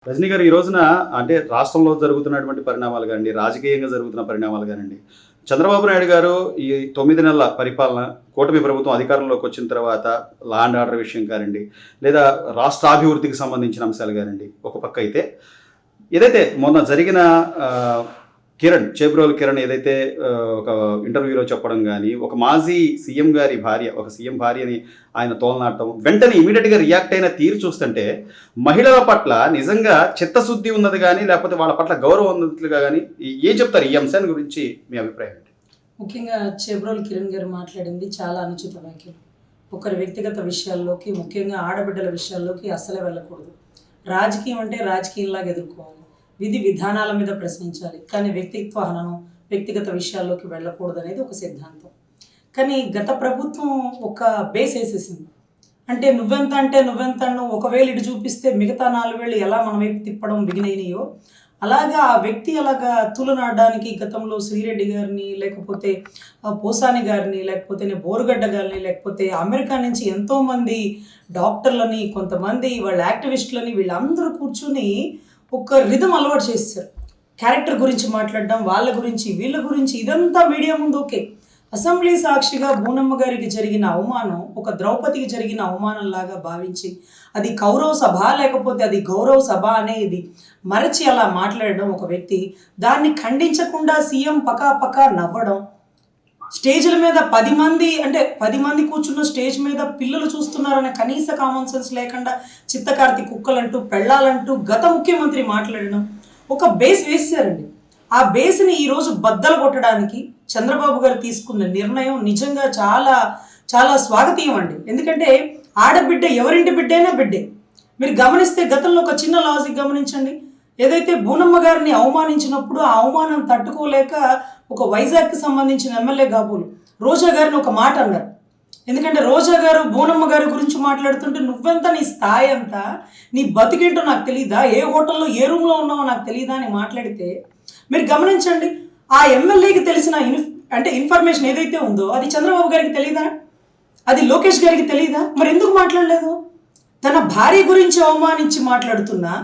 రజనీ గారు ఈ రోజున అంటే రాష్ట్రంలో జరుగుతున్నటువంటి పరిణామాలు కానివ్వండి, రాజకీయంగా జరుగుతున్న పరిణామాలు కానివ్వండి, చంద్రబాబు నాయుడు గారు ఈ 9 నెలల పరిపాలన, కూటమి ప్రభుత్వం అధికారంలోకి వచ్చిన తర్వాత లా అండ్ ఆర్డర్ విషయం కానివ్వండి, లేదా రాష్ట్రాభివృద్ధికి సంబంధించిన అంశాలు కానివ్వండి, ఒక పక్క అయితే ఏదైతే మొన్న జరిగిన చేబ్రోలు కిరణ్ ఏదైతే ఒక ఇంటర్వ్యూలో చెప్పడం కానీ, ఒక మాజీ సీఎం గారి భార్య, ఒక సీఎం భార్యని ఆయన తోలనాడటం, వెంటనే ఇమీడియట్గా రియాక్ట్ అయిన తీరు చూస్తుంటే మహిళల పట్ల నిజంగా చిత్తశుద్ధి ఉన్నది కానీ, లేకపోతే వాళ్ళ పట్ల గౌరవం ఉన్నట్లుగా కానీ ఏం చెప్తారు ఈ అంశాన్ని గురించి మీ అభిప్రాయం ఏంటి? ముఖ్యంగా చేబ్రోలు కిరణ్ గారు మాట్లాడింది చాలా అనుచిత వ్యాఖ్యలు. ఒకరి వ్యక్తిగత విషయాల్లోకి, ముఖ్యంగా ఆడబిడ్డల విషయాల్లోకి అస్సలే వెళ్ళకూడదు. రాజకీయం అంటే రాజకీయంలాగా ఎదుర్కోవాలి, విధి విధానాల మీద ప్రశ్నించాలి, కానీ వ్యక్తిత్వ హననం, వ్యక్తిగత విషయాల్లోకి వెళ్ళకూడదు అనేది ఒక సిద్ధాంతం. కానీ గత ప్రభుత్వం ఒక బేస్ వేసేసింది. అంటే నువ్వెంత నువ్వు ఒకవేళ ఇటు చూపిస్తే మిగతా 4 వేళ్ళు ఎలా మన వైపు తిప్పడం బిగినైనాయో, అలాగా ఆ వ్యక్తి అలాగా తులనాడడానికి గతంలో శ్రీరెడ్డి గారిని, లేకపోతే పోసాని గారిని, లేకపోతే బోరుగడ్డ గారిని, లేకపోతే అమెరికా నుంచి ఎంతోమంది డాక్టర్లని, కొంతమంది వాళ్ళ యాక్టివిస్టులని, వీళ్ళందరూ కూర్చుని ఒక రిధం అలవాటు చేస్తారు. క్యారెక్టర్ గురించి మాట్లాడడం, వాళ్ళ గురించి వీళ్ళ గురించి, ఇదంతా మీడియా ముందు ఓకే. అసెంబ్లీ సాక్షిగా బూనమ్మ గారికి జరిగిన అవమానం ఒక ద్రౌపదికి జరిగిన అవమానంలాగా భావించి, అది కౌరవ సభ లేకపోతే అది గౌరవ సభ అనేది మరచి అలా మాట్లాడడం ఒక వ్యక్తి, దాన్ని ఖండించకుండా సీఎం పకా నవ్వడం, స్టేజ్ల మీద 10 మంది కూర్చున్న స్టేజ్ మీద పిల్లలు చూస్తున్నారనే కనీస కామన్ సెన్స్ లేకుండా చిత్తకార్తి కుక్కలంటూ, పెళ్ళాలంటూ గత ముఖ్యమంత్రి మాట్లాడడం, ఒక బేస్ వేసారండి. ఆ బేస్ని ఈరోజు బద్దలు కొట్టడానికి చంద్రబాబు గారు తీసుకున్న నిర్ణయం నిజంగా చాలా చాలా స్వాగతీయం అండి. ఎందుకంటే ఆడబిడ్డ ఎవరింటి బిడ్డైనా బిడ్డే. మీరు గమనిస్తే గతంలో ఒక చిన్న లాజిక్ గమనించండి. ఏదైతే బూనమ్మ గారిని అవమానించినప్పుడు ఆ అవమానం తట్టుకోలేక ఒక వైజాగ్కి సంబంధించిన ఎమ్మెల్యే కాబోలు రోజా గారిని ఒక మాట అన్నారు. ఎందుకంటే రోజా గారు బూనమ్మ గారి గురించి మాట్లాడుతుంటే, నువ్వెంత, నీ స్థాయి అంతా, నీ బతికేంటో నాకు తెలీదా, ఏ హోటల్లో ఏ రూమ్లో ఉన్నావో నాకు తెలీదా అని మాట్లాడితే, మీరు గమనించండి, ఆ ఎమ్మెల్యేకి తెలిసిన ఇన్ఫర్మేషన్ ఏదైతే ఉందో అది చంద్రబాబు గారికి తెలీదా, అది లోకేష్ గారికి తెలీదా? మరి ఎందుకు మాట్లాడలేదు? తన భార్య గురించి అవమానించి మాట్లాడుతున్నా,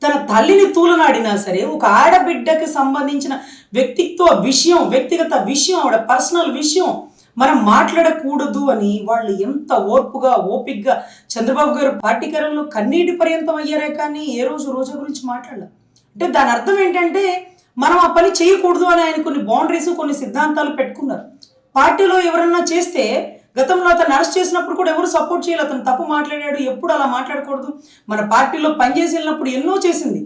తన తల్లిని తూలనాడినా సరే, ఒక ఆడబిడ్డకి సంబంధించిన వ్యక్తిగత విషయం, ఆవిడ పర్సనల్ విషయం మనం మాట్లాడకూడదు అని వాళ్ళు ఎంత ఓపిగ్గా చంద్రబాబు గారు పార్టీకరంలో కన్నీటి పర్యంతం అయ్యారే కానీ ఏ రోజు రోజా గురించి మాట్లాడలేదు. అంటే దాని అర్థం ఏంటంటే మనం ఆ పని చేయకూడదు అని ఆయన కొన్ని బౌండరీస్, కొన్ని సిద్ధాంతాలు పెట్టుకున్నారు. పార్టీలో ఎవరన్నా చేస్తే, గతంలో అతను అరెస్ట్ చేసినప్పుడు కూడా ఎవరు సపోర్ట్ చేయాలి, అతను తప్పు మాట్లాడాడు, ఎప్పుడు అలా మాట్లాడకూడదు. మన పార్టీలో పనిచేసి వెళ్ళినప్పుడు ఎన్నో చేసింది,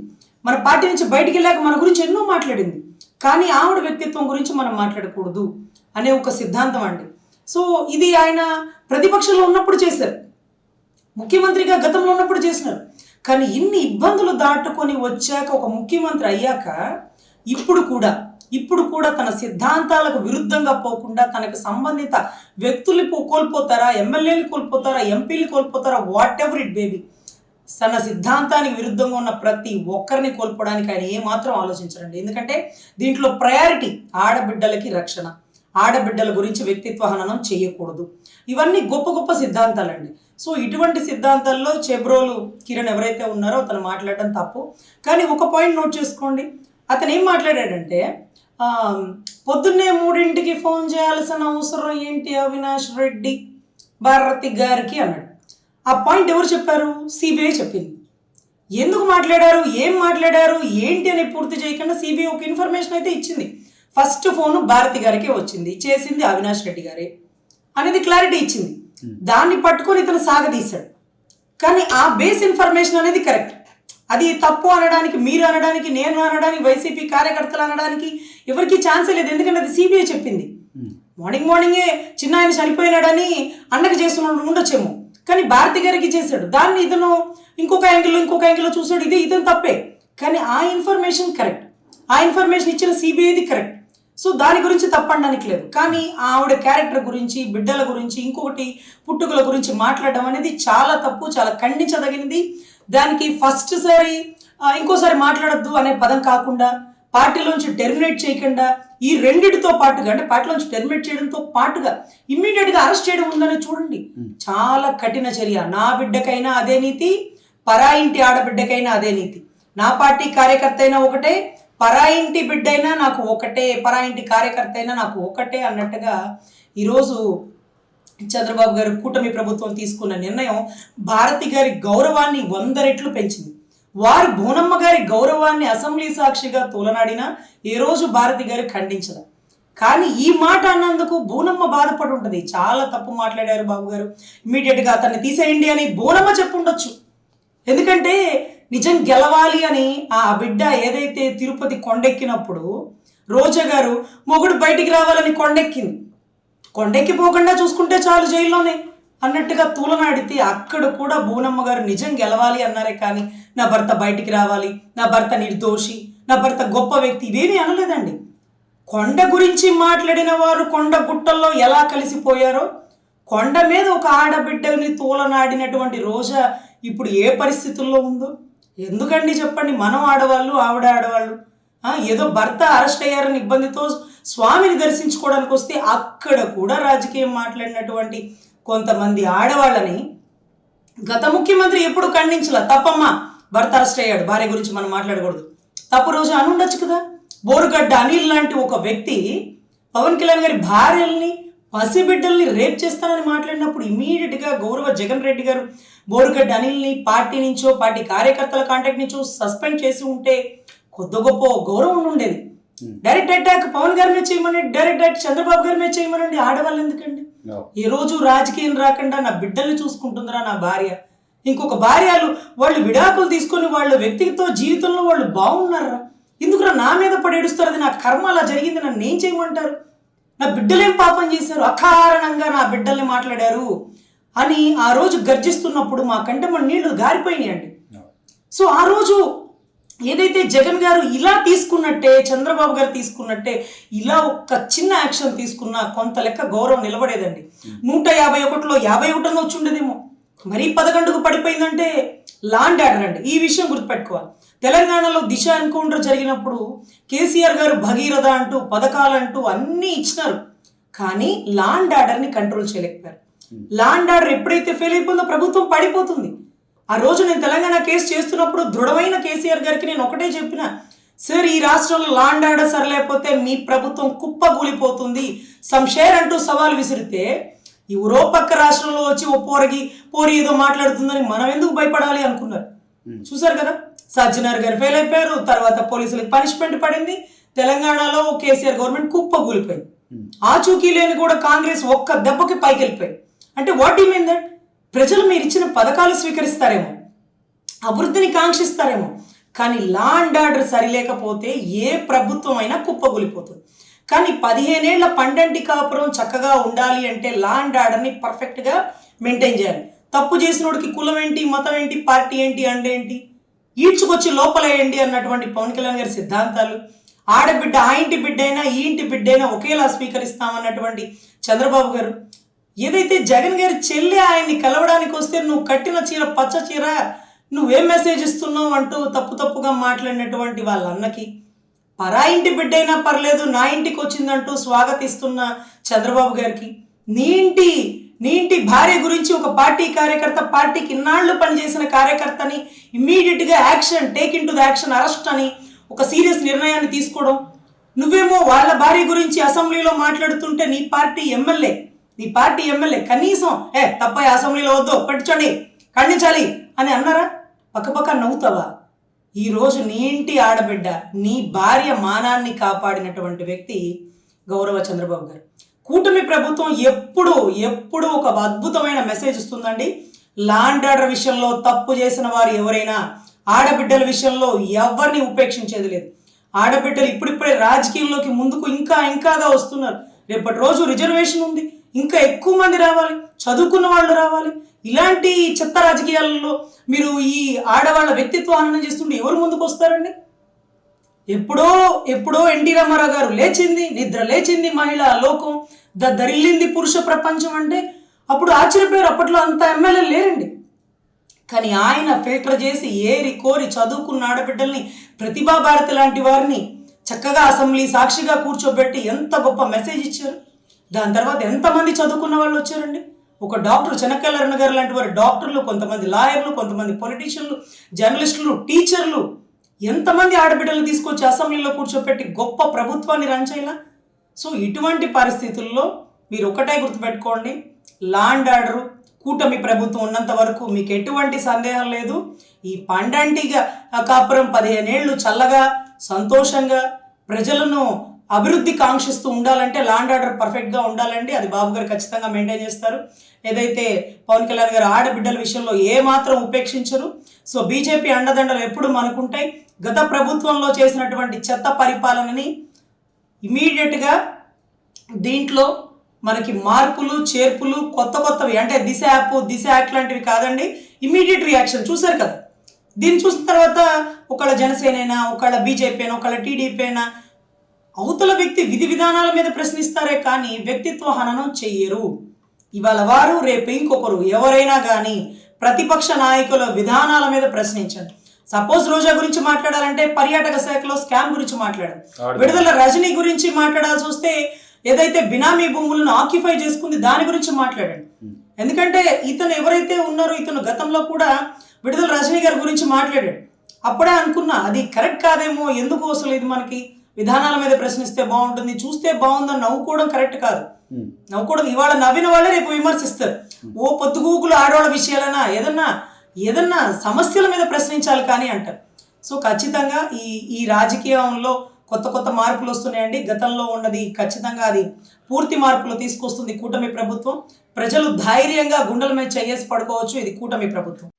మన పార్టీ నుంచి బయటికి వెళ్ళాక మన గురించి ఎన్నో మాట్లాడింది, కానీ ఆవిడ వ్యక్తిత్వం గురించి మనం మాట్లాడకూడదు అనే ఒక సిద్ధాంతం అండి. సో ఇది ఆయన ప్రతిపక్షంలో ఉన్నప్పుడు చేశారు, ముఖ్యమంత్రిగా గతంలో ఉన్నప్పుడు చేసినారు. కానీ ఇన్ని ఇబ్బందులు దాటుకొని వచ్చాక, ఒక ముఖ్యమంత్రి అయ్యాక ఇప్పుడు కూడా తన సిద్ధాంతాలకు విరుద్ధంగా పోకుండా, తనకు సంబంధిత వ్యక్తులు కోల్పోతారా, ఎమ్మెల్యేలు కోల్పోతారా, ఎంపీలు కోల్పోతారా, వాట్ ఎవర్ ఇట్ బేబీ, తన సిద్ధాంతానికి విరుద్ధంగా ఉన్న ప్రతి ఒక్కరిని కోల్పోవడానికి ఆయన ఏమాత్రం ఆలోచించరండి. ఎందుకంటే దీంట్లో ప్రయారిటీ ఆడబిడ్డలకి రక్షణ, ఆడబిడ్డల గురించి వ్యక్తిత్వ హననం చేయకూడదు. ఇవన్నీ గొప్ప గొప్ప సిద్ధాంతాలండి. సో ఇటువంటి సిద్ధాంతాల్లో చేబ్రోలు కిరణ్ ఎవరైతే ఉన్నారో అతను మాట్లాడడం తప్పు. కానీ ఒక పాయింట్ నోట్ చేసుకోండి, అతను ఏం మాట్లాడాడంటే, పొద్దున్నే 3ంటికి ఫోన్ చేయాల్సిన అవసరం ఏంటి అవినాష్ రెడ్డి భారతి గారికి అన్నాడు. ఆ పాయింట్ ఎవరు చెప్పారు? సిబిఐ చెప్పింది. ఎందుకు మాట్లాడారు, ఏం మాట్లాడారు, ఏంటి అని పూర్తి చేయకుండా సిబిఐ ఒక ఇన్ఫర్మేషన్ అయితే ఇచ్చింది. ఫస్ట్ ఫోను భారతి గారికే వచ్చింది, చేసింది అవినాష్ రెడ్డి గారే అనేది క్లారిటీ ఇచ్చింది. దాన్ని పట్టుకొని ఇతను సాగదీశాడు. కానీ ఆ బేస్ ఇన్ఫర్మేషన్ అనేది కరెక్ట్. అది తప్పు అనడానికి, మీరు అనడానికి, నేను అనడానికి, వైసీపీ కార్యకర్తలు అనడానికి ఎవరికి ఛాన్సే లేదు. ఎందుకంటే అది సిబిఐ చెప్పింది. మార్నింగే చిన్న ఆయన చనిపోయినాడని అన్నకి చేస్తున్నాడు ఉండొచ్చేమో, కానీ భారతి గారికి చేశాడు. దాన్ని ఇతను ఇంకొక యాంగిల్లో చూసాడు. ఇతను తప్పే, కానీ ఆ ఇన్ఫర్మేషన్ కరెక్ట్, ఆ ఇన్ఫర్మేషన్ ఇచ్చిన సిబిఐది కరెక్ట్. సో దాని గురించి తప్పనడానికి లేదు. కానీ ఆవిడ క్యారెక్టర్ గురించి, బిడ్డల గురించి, ఇంకొకటి పుట్టుకల గురించి మాట్లాడడం అనేది చాలా తప్పు, చాలా ఖండించదగినది. దానికి ఫస్ట్ సారి ఇంకోసారి మాట్లాడద్దు అనే పదం కాకుండా, పార్టీలోంచి టెర్మినేట్ చేయకుండా, ఈ రెండిటితో పాటుగా, అంటే పార్టీలోంచి టెర్మినేట్ చేయడంతో పాటుగా ఇమ్మీడియట్గా అరెస్ట్ చేయడం ఉందని చూడండి. చాలా కఠిన చర్య. నా బిడ్డకైనా అదే నీతి, పరాయింటి ఆడబిడ్డకైనా అదే నీతి. నా పార్టీ కార్యకర్త అయినా ఒకటే, పరాయింటి బిడ్డ అయినా నాకు ఒకటే, పరాయింటి కార్యకర్త అయినా నాకు ఒకటే అన్నట్టుగా ఈరోజు చంద్రబాబు గారు కూటమి ప్రభుత్వం తీసుకున్న నిర్ణయం భారతి గారి గౌరవాన్ని 100 రెట్లు పెంచింది. వారు బోనమ్మ గారి గౌరవాన్ని అసెంబ్లీ సాక్షిగా తోలనాడినా ఏ రోజు భారతి గారు ఖండించదు. కానీ ఈ మాట అన్నందుకు బోనమ్మ బాధపడి ఉంటుంది. చాలా తప్పు మాట్లాడారు బాబు గారు, ఇమ్మీడియట్గా అతన్ని తీసేయండి అని బోనమ్మ చెప్పుండొచ్చు. ఎందుకంటే నిజం గెలవాలి అని ఆ బిడ్డ ఏదైతే తిరుపతి కొండెక్కినప్పుడు రోజా గారు మొగుడు బయటికి రావాలని కొండెక్కింది, కొండెక్కిపోకుండా చూసుకుంటే చాలు జైల్లోనే అన్నట్టుగా తూలనాడితే అక్కడ కూడా బోనమ్మ గారు నిజం గెలవాలి అన్నారే కానీ నా భర్త బయటికి రావాలి, నా భర్త నిర్దోషి, నా భర్త గొప్ప వ్యక్తి ఇవేమీ అనలేదండి. కొండ గురించి మాట్లాడిన వారు కొండ గుట్టల్లో ఎలా కలిసిపోయారో, కొండ మీద ఒక ఆడబిడ్డని తూలనాడినటువంటి రోజా ఇప్పుడు ఏ పరిస్థితుల్లో ఉందో ఎందుకండి చెప్పండి. మనం ఆడవాళ్ళు, ఆవిడ ఆడవాళ్ళు, ఏదో భర్త అరెస్ట్ అయ్యారని ఇబ్బందితో స్వామిని దర్శించుకోవడానికి వస్తే అక్కడ కూడా రాజకీయం మాట్లాడినటువంటి కొంతమంది ఆడవాళ్ళని గత ముఖ్యమంత్రి ఎప్పుడు ఖండించలా. తప్పమ్మా, భర్త అరెస్ట్ అయ్యాడు, భార్య గురించి మనం మాట్లాడకూడదు, తప్పు రోజు అని ఉండొచ్చు కదా. బోరుగడ్డ అనిల్ లాంటి ఒక వ్యక్తి పవన్ కళ్యాణ్ గారి భార్యల్ని, పసిబిడ్డల్ని రేప్ చేస్తానని మాట్లాడినప్పుడు ఇమీడియట్గా గౌరవ జగన్ రెడ్డి గారు బోరుగడ్డ అనిల్ని పార్టీ నుంచో, పార్టీ కార్యకర్తల కాంటాక్ట్ నుంచో సస్పెండ్ చేసి ఉంటే కొద్ది గొప్ప గౌరవం ఉండేది. డైరెక్ట్ అటాక్ పవన్ గారి మీద చేయమనండి, డైరెక్ట్ అటాక్ చంద్రబాబు గారి మీద చేయమనండి. ఆడవాళ్ళు ఎందుకండి? ఏ రోజు రాజకీయం రాకుండా నా బిడ్డల్ని చూసుకుంటుందిరా నా భార్య, ఇంకొక భార్యలు వాళ్ళు విడాకులు తీసుకొని వాళ్ళ వ్యక్తిగత జీవితంలో వాళ్ళు బాగున్నారా, ఎందుకురా నా మీద పడేడుస్తారు, అది నా కర్మ అలా జరిగింది, నన్ను ఏం చేయమంటారు, నా బిడ్డలేం పాపం చేశారు, అకారణంగా నా బిడ్డల్ని మాట్లాడారు అని ఆ రోజు గర్జిస్తున్నప్పుడు మా కంటే మన నీళ్లు గారిపోయినాయండి. సో ఆ రోజు ఏదైతే జగన్ గారు ఇలా తీసుకున్నట్టే, చంద్రబాబు గారు తీసుకున్నట్టే ఇలా ఒక చిన్న యాక్షన్ తీసుకున్నా కొంత లెక్క గౌరవం నిలబడేదండి. 151లో 51 వచ్చి ఉండేదేమో. మరీ 11కు పడిపోయిందంటే లాండ్ ఆర్డర్ అండి. ఈ విషయం గుర్తుపెట్టుకోవాలి. తెలంగాణలో దిశ ఎన్కౌంటర్ జరిగినప్పుడు కేసీఆర్ గారు భగీరథ అంటూ పథకాలంటూ అన్నీ ఇచ్చినారు, కానీ లాండ్ ఆర్డర్ని కంట్రోల్ చేయలేకపోయారు. లాండ్ ఆర్డర్ ఎప్పుడైతే ఫెయిల్ అయిపోయిందో ప్రభుత్వం పడిపోతుంది. ఆ రోజు నేను తెలంగాణ కేసు చేస్తున్నప్పుడు దృఢమైన కేసీఆర్ గారికి నేను ఒకటే చెప్పిన, సార్ ఈ రాష్ట్రంలో లాండ్ ఆర్డర్ సరిలేకపోతే మీ ప్రభుత్వం కుప్పగూలిపోతుంది, సంషేర్ అంటూ సవాల్ విసిరితే ఎవరో పక్క రాష్ట్రంలో వచ్చి ఓ పోరి ఏదో మాట్లాడుతుందని మనం ఎందుకు భయపడాలి అనుకున్నారు. చూసారు కదా, సజ్జనార్ గారు ఫెయిల్ అయిపోయారు, తర్వాత పోలీసులకు పనిష్మెంట్ పడింది, తెలంగాణలో కేసీఆర్ గవర్నమెంట్ కుప్పగూలిపోయింది. ఆచూకీ లేని కూడా కాంగ్రెస్ ఒక్క దెబ్బకి పైకి వెళ్ళిపోయింది. అంటే వాట్ యు మీన్ దట్? ప్రజలు మీరు ఇచ్చిన పథకాలు స్వీకరిస్తారేమో, అభివృద్ధిని కాంక్షిస్తారేమో, కానీ లాండ్ ఆర్డర్ సరిలేకపోతే ఏ ప్రభుత్వం అయినా కుప్పగూలిపోతుంది. కానీ 15 ఏళ్ల పండంటి కాపురం చక్కగా ఉండాలి అంటే లాండ్ ఆర్డర్ని పర్ఫెక్ట్గా మెయింటైన్ చేయాలి. తప్పు చేసినోడికి కులం ఏంటి, మతం ఏంటి, పార్టీ ఏంటి, ఏంటి, ఈడ్చుకొచ్చి లోపలేయండి అన్నటువంటి పవన్ కళ్యాణ్ గారి సిద్ధాంతాలు, ఆడబిడ్డ ఆ ఇంటి బిడ్డ అయినా ఈ ఇంటి బిడ్డ అయినా ఒకేలా స్వీకరిస్తామన్నటువంటి చంద్రబాబు గారు, ఏదైతే జగన్ గారి చెల్లి ఆయన్ని కలవడానికి వస్తే నువ్వు కట్టిన చీర పచ్చ చీర, నువ్వేం మెసేజ్ ఇస్తున్నావు అంటూ తప్పుగా మాట్లాడినటువంటి వాళ్ళ అన్నకి, పరా ఇంటి బిడ్డ అయినా పర్లేదు నా ఇంటికి వచ్చిందంటూ స్వాగతిస్తున్న చంద్రబాబు గారికి, నీ ఇంటి భార్య గురించి ఒక పార్టీ కార్యకర్త, పార్టీకి ఇన్నాళ్ళు పనిచేసిన కార్యకర్తని ఇమ్మీడియట్గా action, take in to the action, arrest అని ఒక సీరియస్ నిర్ణయాన్ని తీసుకోవడం, నువ్వేమో వాళ్ళ భార్య గురించి అసెంబ్లీలో మాట్లాడుతుంటే నీ పార్టీ ఎమ్మెల్యే కనీసం తప్ప అసెంబ్లీలో వద్దు పట్టించండి ఖండించాలి అని అన్నారా? పక్కపక్క నవ్వుతావా? ఈరోజు నీ ఇంటి ఆడబిడ్డ, నీ భార్య మానాన్ని కాపాడినటువంటి వ్యక్తి గౌరవ చంద్రబాబు గారు. కూటమి ప్రభుత్వం ఎప్పుడు ఒక అద్భుతమైన మెసేజ్ ఇస్తుందండి. లాండ్ ఆర్డర్ విషయంలో తప్పు చేసిన వారు ఎవరైనా, ఆడబిడ్డల విషయంలో ఎవరిని ఉపేక్షించేది లేదు. ఆడబిడ్డలు ఇప్పుడిప్పుడే రాజకీయంలోకి ముందుకు ఇంకాగా వస్తున్నారు. రేపటి రోజు రిజర్వేషన్ ఉంది, ఇంకా ఎక్కువ మంది రావాలి, చదువుకున్న వాళ్ళు రావాలి. ఇలాంటి చెత్త రాజకీయాలలో మీరు ఈ ఆడవాళ్ళ వ్యక్తిత్వ హననం చేస్తుంటే ఎవరు ముందుకు వస్తారండి? ఎప్పుడో ఎన్టీ రామారావు గారు నిద్ర లేచింది మహిళా లోకం, దరిల్లింది పురుష ప్రపంచం అంటే అప్పుడు ఆశ్చర్యపోయారు. అప్పట్లో అంత ఎమ్మెల్యేలు లేరండి. కానీ ఆయన ఫిల్టర్ చేసి ఏరి కోరి చదువుకున్న ఆడబిడ్డల్ని, ప్రతిభా భారతి లాంటి వారిని చక్కగా అసెంబ్లీ సాక్షిగా కూర్చోబెట్టి ఎంత గొప్ప మెసేజ్ ఇచ్చారు. దాని తర్వాత ఎంతమంది చదువుకున్న వాళ్ళు వచ్చారండి. ఒక డాక్టర్ చెనక్కాయల అరుణ గారు లాంటి వారు డాక్టర్లు, కొంతమంది లాయర్లు, కొంతమంది పొలిటీషియన్లు, జర్నలిస్టులు, టీచర్లు, ఎంతమంది ఆడబిడ్డలు తీసుకొచ్చి అసెంబ్లీలో కూర్చోపెట్టి గొప్ప ప్రభుత్వాన్ని రన్ చేయాల. సో ఇటువంటి పరిస్థితుల్లో మీరు ఒకటే గుర్తుపెట్టుకోండి, లా అండ్ ఆర్డర్ కూటమి ప్రభుత్వం ఉన్నంత వరకు మీకు ఎటువంటి సందేహం లేదు. ఈ పండంటిగా కాపురం 15 ఏళ్ళు చల్లగా సంతోషంగా ప్రజలను అభివృద్ధి కాంక్షిస్తూ ఉండాలంటే లా అండ్ ఆర్డర్ పర్ఫెక్ట్గా ఉండాలండి. అది బాబు గారు ఖచ్చితంగా మెయింటైన్ చేస్తారు. ఏదైతే పవన్ కళ్యాణ్ గారు ఆడబిడ్డల విషయంలో ఏమాత్రం ఉపేక్షించరు. సో బీజేపీ అండదండలు ఎప్పుడు మనకుంటాయి. గత ప్రభుత్వంలో చేసినటువంటి చెత్త పరిపాలనని ఇమీడియట్గా దీంట్లో మనకి మార్పులు చేర్పులు కొత్తవి అంటే దిశ యాక్ట్ లాంటివి కాదండి, ఇమీడియట్ రియాక్షన్ చూశారు కదా. దీన్ని చూసిన తర్వాత ఒకళ్ళ జనసేన అయినా ఒకళ్ళ బీజేపీ అయినా ఒకళ్ళ టీడీపీ అయినా అవతల వ్యక్తి విధి విధానాల మీద ప్రశ్నిస్తారే కానీ వ్యక్తిత్వ హననం చెయ్యరు. ఇవాళ వారు రేపు ఇంకొకరు ఎవరైనా కానీ ప్రతిపక్ష నాయకుల విధానాల మీద ప్రశ్నించండి. సపోజ్ రోజా గురించి మాట్లాడాలంటే పర్యాటక శాఖలో స్కామ్ గురించి మాట్లాడారు. విడుదల రజనీ గురించి మాట్లాడాల్సి వస్తే ఏదైతే బినామీ భూములను ఆక్యుపై చేసుకుంది దాని గురించి మాట్లాడండి. ఎందుకంటే ఇతను ఎవరైతే ఉన్నారో ఇతను గతంలో కూడా విడుదల రజనీ గారి గురించి మాట్లాడాడు. అప్పుడే అనుకున్నా అది కరెక్ట్ కాదేమో, ఎందుకు అసలు ఇది మనకి విధానాల మీద ప్రశ్నిస్తే బాగుంటుంది, చూస్తే బాగుందని నవ్వుకోవడం కరెక్ట్ కాదు. నవ్వుకోవడం ఇవాళ నవ్విన వాళ్ళే రేపు విమర్శిస్తారు. ఓ పొద్దుగూకులు ఆడవాళ్ళ విషయాలైనా ఏదన్నా సమస్యల మీద ప్రశ్నించాలి కానీ అంటారు. సో ఖచ్చితంగా ఈ రాజకీయంలో కొత్త మార్పులు వస్తున్నాయండి. గతంలో ఉన్నది ఖచ్చితంగా అది పూర్తి మార్పులు తీసుకొస్తుంది కూటమి ప్రభుత్వం. ప్రజలు ధైర్యంగా గుండెల మీద చేయేసి పడుకోవచ్చు. ఇది కూటమి ప్రభుత్వం.